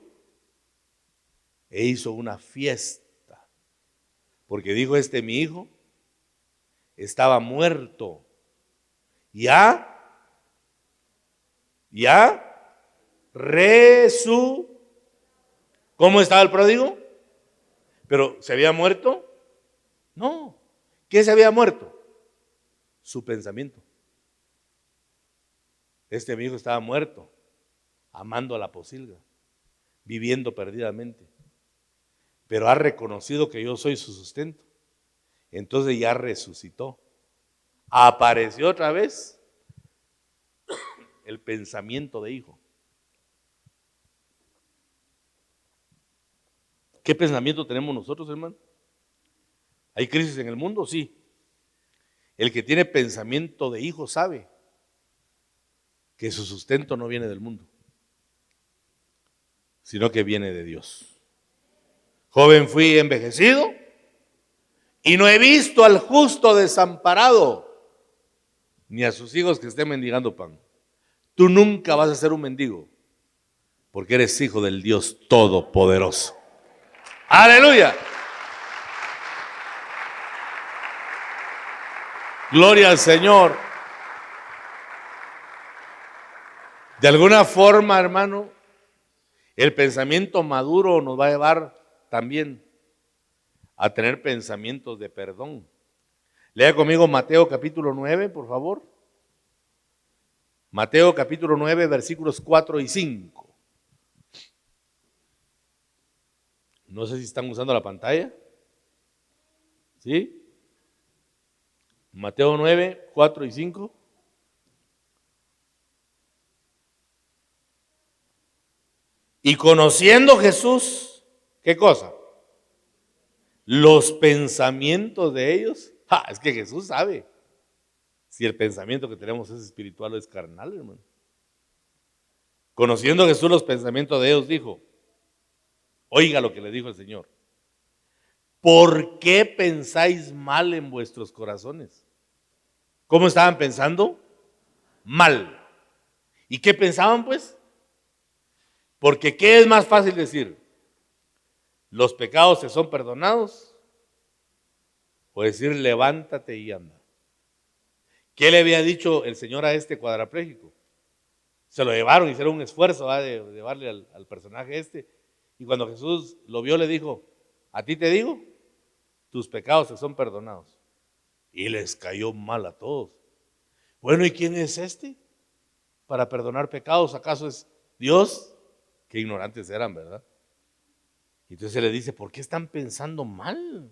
E hizo una fiesta. Porque dijo, mi hijo estaba muerto. Ya ¿Cómo estaba el pródigo? ¿Pero se había muerto? No. ¿Qué se había muerto? Su pensamiento. Mi hijo estaba muerto, amando a la posilga, viviendo perdidamente. pero ha reconocido que yo soy su sustento. Entonces ya resucitó. Apareció otra vez el pensamiento de hijo. ¿Qué pensamiento tenemos nosotros, hermano? ¿Hay crisis en el mundo? Sí. El que tiene pensamiento de hijo sabe que su sustento no viene del mundo, sino que viene de Dios. Joven fui envejecido y no he visto al justo desamparado, ni a sus hijos que estén mendigando pan. Tú nunca vas a ser un mendigo, porque eres hijo del Dios Todopoderoso. ¡Aleluya! Gloria al Señor. De alguna forma, hermano, el pensamiento maduro nos va a llevar también a tener pensamientos de perdón. Lea conmigo Mateo capítulo 9, por favor. Mateo capítulo 9, versículos 4 y 5. No sé si están usando la pantalla. ¿Sí? Mateo 9, 4 y 5. Y conociendo Jesús, ¿qué cosa? Los pensamientos de ellos. Es que Jesús sabe si el pensamiento que tenemos es espiritual o es carnal, hermano. Conociendo Jesús los pensamientos de ellos, dijo, oiga lo que le dijo el Señor. ¿Por qué pensáis mal en vuestros corazones? ¿Cómo estaban pensando? Mal. ¿Y qué pensaban, pues? Porque ¿qué es más fácil decir? ¿Los pecados te son perdonados? O decir, levántate y anda. ¿Qué le había dicho el Señor a este cuadrapléjico? Se lo llevaron, hicieron un esfuerzo de llevarle al personaje este. Y cuando Jesús lo vio, le dijo, a ti te digo, tus pecados te son perdonados. Y les cayó mal a todos. Bueno, ¿y quién es este para perdonar pecados? ¿Acaso es Dios? Qué ignorantes eran, ¿verdad? Y entonces le dice, ¿por qué están pensando mal?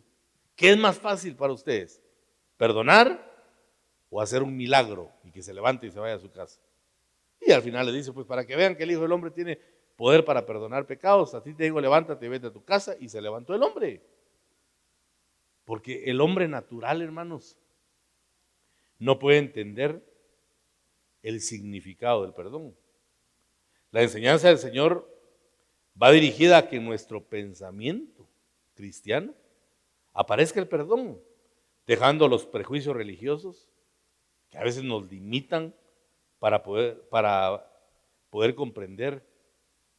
¿Qué es más fácil para ustedes? ¿Perdonar o hacer un milagro y que se levante y se vaya a su casa? Y al final le dice, pues para que vean que el Hijo del Hombre tiene poder para perdonar pecados, a ti te digo, levántate y vete a tu casa. Y se levantó el hombre. Porque el hombre natural, hermanos, no puede entender el significado del perdón. La enseñanza del Señor va dirigida a que en nuestro pensamiento cristiano aparezca el perdón, dejando los prejuicios religiosos que a veces nos limitan para poder comprender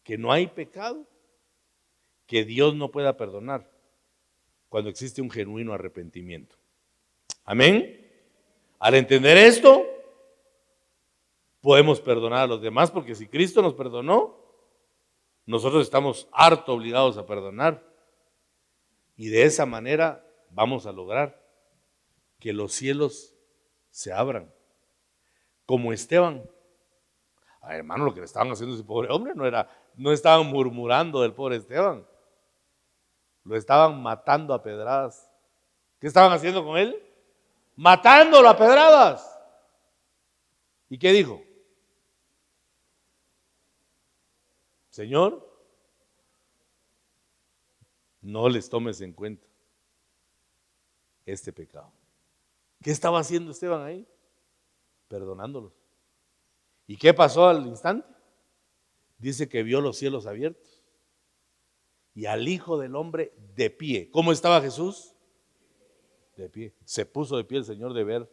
que no hay pecado que Dios no pueda perdonar cuando existe un genuino arrepentimiento. Amén. Al entender esto, podemos perdonar a los demás, porque si Cristo nos perdonó, nosotros estamos harto obligados a perdonar. Y de esa manera vamos a lograr que los cielos se abran. Como Esteban. Hermano, lo que le estaban haciendo a ese pobre hombre no estaban murmurando del pobre Esteban. Lo estaban matando a pedradas. ¿Qué estaban haciendo con él? Matándolo a pedradas. ¿Y qué dijo? Señor, no les tomes en cuenta este pecado. ¿Qué estaba haciendo Esteban ahí? Perdonándolos. ¿Y qué pasó al instante? Dice que vio los cielos abiertos y al Hijo del Hombre de pie. ¿Cómo estaba Jesús? De pie. Se puso de pie el Señor de ver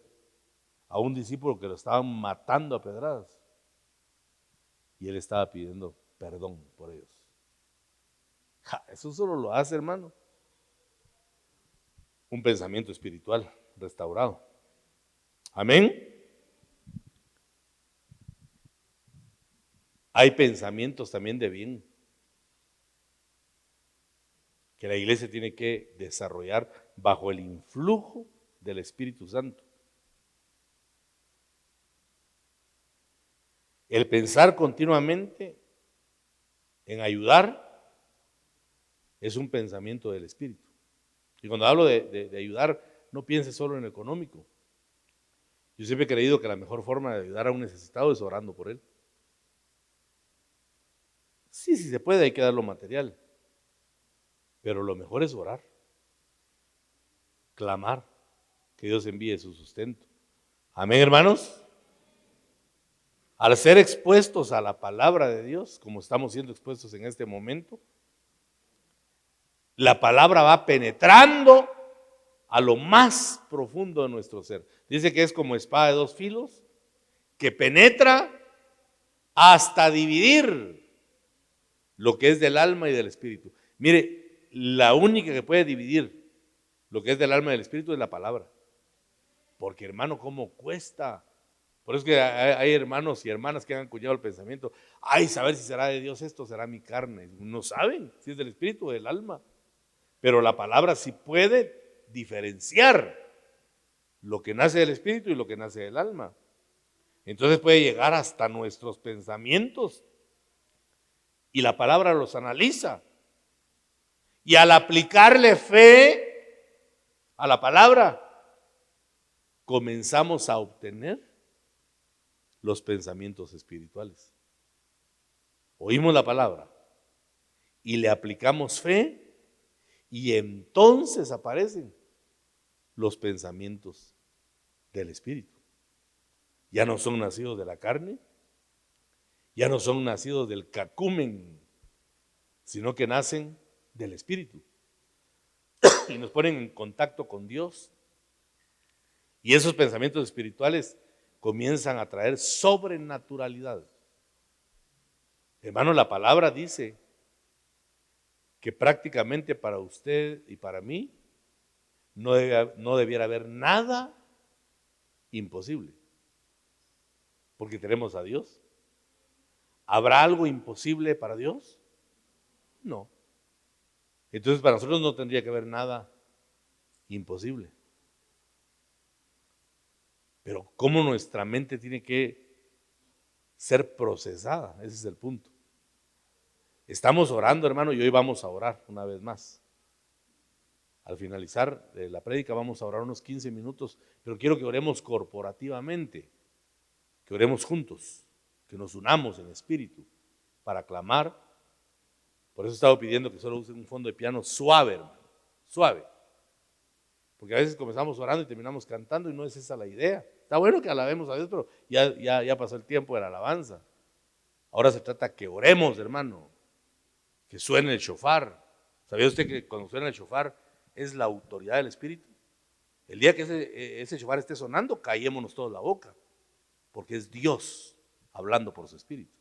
a un discípulo que lo estaban matando a pedradas y él estaba pidiendo perdón por ellos. Eso solo lo hace, hermano, un pensamiento espiritual restaurado. Amén. Hay pensamientos también de bien que la iglesia tiene que desarrollar bajo el influjo del Espíritu Santo. El pensar continuamente en ayudar, es un pensamiento del Espíritu. Y cuando hablo de ayudar, no piense solo en lo económico. Yo siempre he creído que la mejor forma de ayudar a un necesitado es orando por él. Sí, sí se puede, hay que dar lo material. Pero lo mejor es orar, clamar, que Dios envíe su sustento. Amén, hermanos. Al ser expuestos a la palabra de Dios, como estamos siendo expuestos en este momento, la palabra va penetrando a lo más profundo de nuestro ser. Dice que es como espada de dos filos, que penetra hasta dividir lo que es del alma y del espíritu. Mire, la única que puede dividir lo que es del alma y del espíritu es la palabra. Porque, hermano, ¿cómo cuesta? Por eso es que hay hermanos y hermanas que han acuñado el pensamiento, ay, saber si será de Dios esto, será mi carne. No saben si es del espíritu o del alma. Pero la palabra sí puede diferenciar lo que nace del espíritu y lo que nace del alma. Entonces puede llegar hasta nuestros pensamientos y la palabra los analiza. Y al aplicarle fe a la palabra, comenzamos a obtener los pensamientos espirituales. Oímos la palabra y le aplicamos fe y entonces aparecen los pensamientos del espíritu. Ya no son nacidos de la carne, ya no son nacidos del cacumen, sino que nacen del espíritu y nos ponen en contacto con Dios. Y esos pensamientos espirituales comienzan a traer sobrenaturalidad. Hermano, la palabra dice que prácticamente para usted y para mí no debiera haber nada imposible, porque tenemos a Dios. ¿Habrá algo imposible para Dios? No. Entonces para nosotros no tendría que haber nada imposible. Pero cómo nuestra mente tiene que ser procesada, ese es el punto. Estamos orando, hermano, y hoy vamos a orar una vez más. Al finalizar la prédica vamos a orar unos 15 minutos, pero quiero que oremos corporativamente, que oremos juntos, que nos unamos en espíritu para clamar. Por eso he estado pidiendo que solo usen un fondo de piano suave, hermano, suave. Porque a veces comenzamos orando y terminamos cantando y no es esa la idea. Está bueno que alabemos a Dios, pero ya pasó el tiempo de la alabanza. Ahora se trata que oremos, hermano, que suene el shofar. ¿Sabía usted que cuando suena el shofar es la autoridad del Espíritu? El día que ese shofar esté sonando, callémonos todos la boca, porque es Dios hablando por su Espíritu.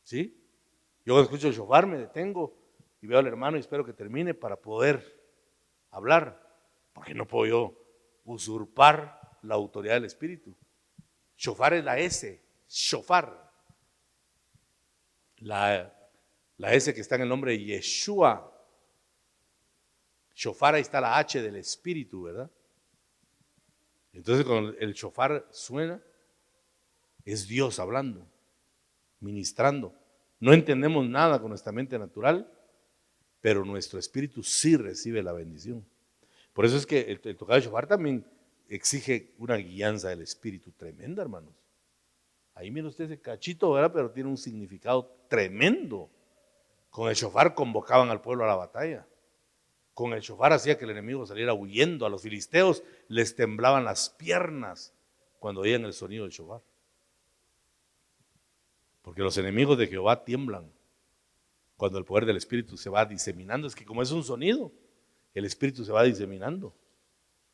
¿Sí? Yo cuando escucho el shofar me detengo y veo al hermano y espero que termine para poder hablar, porque no puedo yo usurpar la autoridad del Espíritu. Shofar es la S, shofar. La S que está en el nombre de Yeshua. Shofar, ahí está la H del Espíritu, ¿verdad? Entonces cuando el shofar suena, es Dios hablando, ministrando. No entendemos nada con nuestra mente natural, pero nuestro espíritu sí recibe la bendición. Por eso es que el tocar el shofar también exige una guianza del espíritu tremenda, hermanos. Ahí mira usted ese cachito, ¿verdad? Pero tiene un significado tremendo. Con el shofar convocaban al pueblo a la batalla. Con el shofar hacía que el enemigo saliera huyendo. A los filisteos les temblaban las piernas cuando oían el sonido del shofar. Porque los enemigos de Jehová tiemblan cuando el poder del Espíritu se va diseminando. Es que como es un sonido, el Espíritu se va diseminando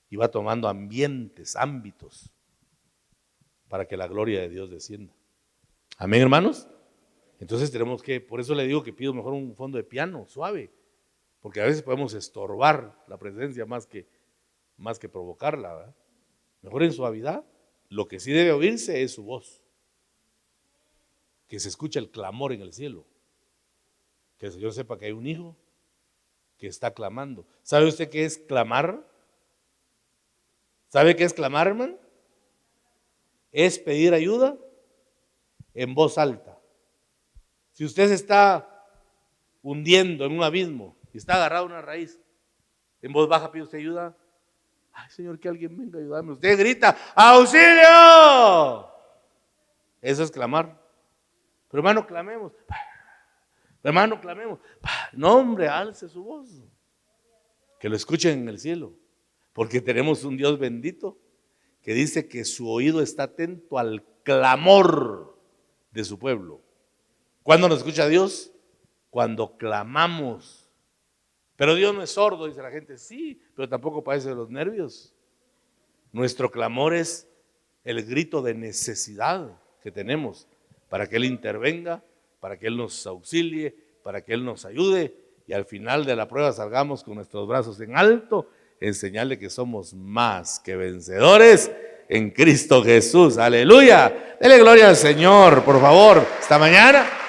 y va tomando ambientes, ámbitos, para que la gloria de Dios descienda. Amén, hermanos. Entonces tenemos que, por eso le digo que pido mejor un fondo de piano suave, porque a veces podemos estorbar la presencia más que provocarla, ¿verdad? Mejor en suavidad. Lo que sí debe oírse es su voz, que se escuche el clamor en el cielo, que el Señor sepa que hay un hijo que está clamando. ¿Sabe usted qué es clamar? ¿Sabe qué es clamar, hermano? Es pedir ayuda en voz alta. Si usted se está hundiendo en un abismo y está agarrado a una raíz. En voz baja pide usted ayuda. Ay, Señor, que alguien venga a ayudarme. Usted grita, ¡auxilio! Eso es clamar. Pero hermano, clamemos. Hermano, clamemos. No, hombre, alce su voz. Que lo escuchen en el cielo. Porque tenemos un Dios bendito que dice que su oído está atento al clamor de su pueblo. ¿Cuándo nos escucha Dios? Cuando clamamos. Pero Dios no es sordo, dice la gente. Sí, pero tampoco padece de los nervios. Nuestro clamor es el grito de necesidad que tenemos para que Él intervenga, para que Él nos auxilie, para que Él nos ayude y al final de la prueba salgamos con nuestros brazos en alto en señal de que somos más que vencedores en Cristo Jesús. Aleluya. Dele gloria al Señor, por favor, esta mañana.